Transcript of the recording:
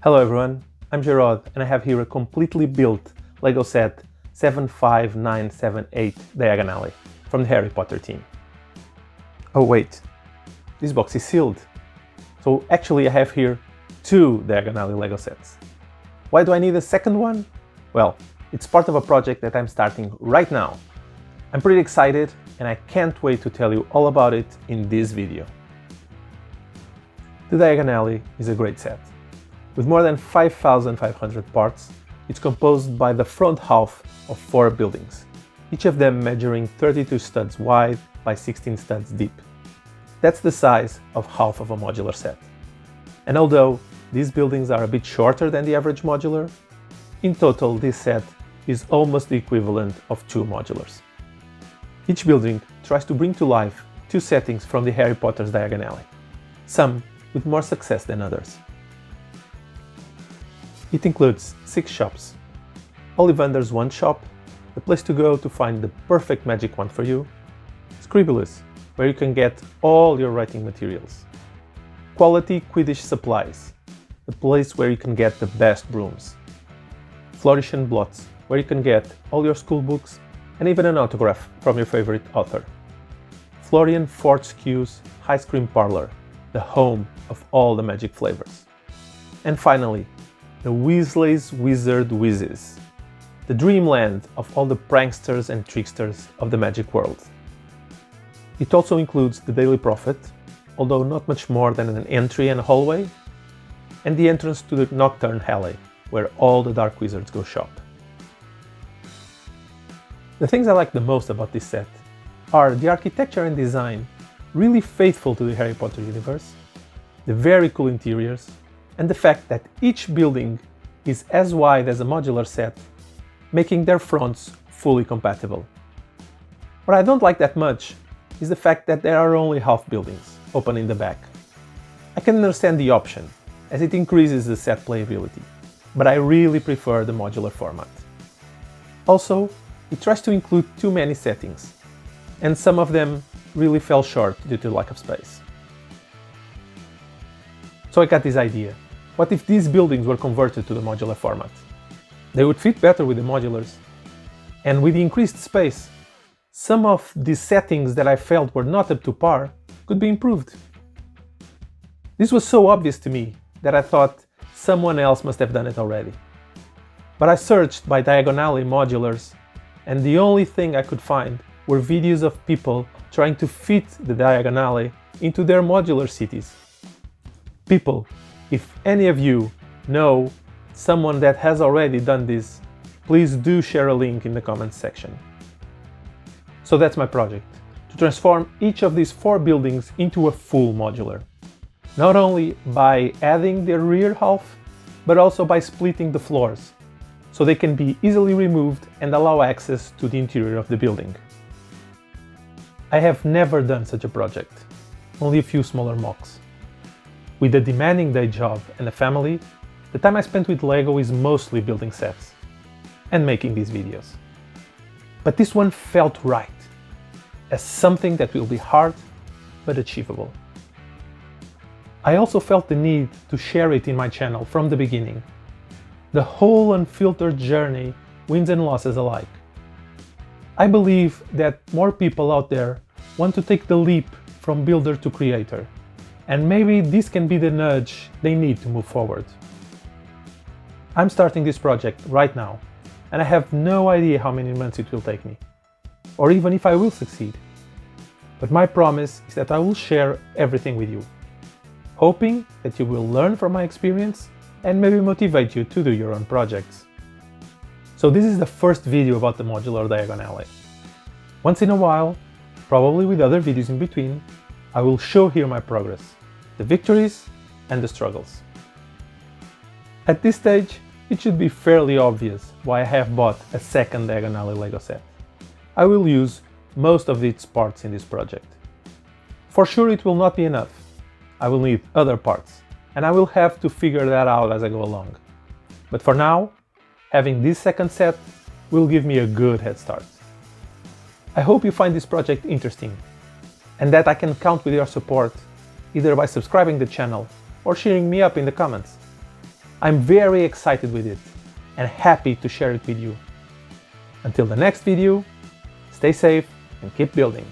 Hello everyone, I'm Gerard and I have here a completely built LEGO set 75978 Diagon Alley from the Harry Potter team. Oh wait, this box is sealed. So actually I have here two Diagon Alley LEGO sets. Why do I need a second one? Well, it's part of a project that I'm starting right now. I'm pretty excited and I can't wait to tell you all about it in this video. The Diagon Alley is a great set. With more than 5,500 parts, it's composed by the front half of 4 buildings, each of them measuring 32 studs wide by 16 studs deep. That's the size of half of a modular set. And although these buildings are a bit shorter than the average modular, in total this set is almost the equivalent of 2 modulars. Each building tries to bring to life 2 settings from the Harry Potter's Diagon Alley, some with more success than others. It includes 6 shops: Ollivander's Wand Shop, the place to go to find the perfect magic wand for you; Scribulus, where you can get all your writing materials; Quality Quidditch Supplies, the place where you can get the best brooms; Flourish and Blots, where you can get all your school books and even an autograph from your favorite author; Florian Fortescue's Ice Cream Parlor, the home of all the magic flavors; and finally, the Weasley's Wizard Whizzes, the dreamland of all the pranksters and tricksters of the magic world. It also includes the Daily Prophet, although not much more than an entry and a hallway, and the entrance to the Nocturne Alley, where all the Dark Wizards go shop. The things I like the most about this set are the architecture and design, really faithful to the Harry Potter universe, the very cool interiors, and the fact that each building is as wide as a modular set, making their fronts fully compatible. What I don't like that much is the fact that there are only half buildings, open in the back. I can understand the option, as it increases the set playability, but I really prefer the modular format. Also, it tries to include too many settings, and some of them really fell short due to lack of space. So I got this idea. What if these buildings were converted to the modular format? They would fit better with the modulars. And with the increased space, some of the settings that I felt were not up to par could be improved. This was so obvious to me that I thought someone else must have done it already. But I searched by Diagon Alley modulars, and the only thing I could find were videos of people trying to fit the Diagon Alley into their modular cities. People, if any of you know someone that has already done this, please do share a link in the comments section. So that's my project, to transform each of these 4 buildings into a full modular. Not only by adding their rear half, but also by splitting the floors, so they can be easily removed and allow access to the interior of the building. I have never done such a project, only a few smaller mocks. With a demanding day job and a family, the time I spent with LEGO is mostly building sets and making these videos. But this one felt right, as something that will be hard but achievable. I also felt the need to share it in my channel from the beginning. The whole unfiltered journey, wins and losses alike. I believe that more people out there want to take the leap from builder to creator. And maybe this can be the nudge they need to move forward. I'm starting this project right now, and I have no idea how many months it will take me, or even if I will succeed. But my promise is that I will share everything with you, hoping that you will learn from my experience and maybe motivate you to do your own projects. So this is the first video about the modular Diagon Alley. Once in a while, probably with other videos in between, I will show here my progress, the victories and the struggles. At this stage, it should be fairly obvious why I have bought a second Diagon Alley LEGO set. I will use most of its parts in this project. For sure it will not be enough. I will need other parts, and I will have to figure that out as I go along. But for now, having this second set will give me a good head start. I hope you find this project interesting, and that I can count with your support, either by subscribing the channel or cheering me up in the comments. I'm very excited with it and happy to share it with you. Until the next video, stay safe and keep building.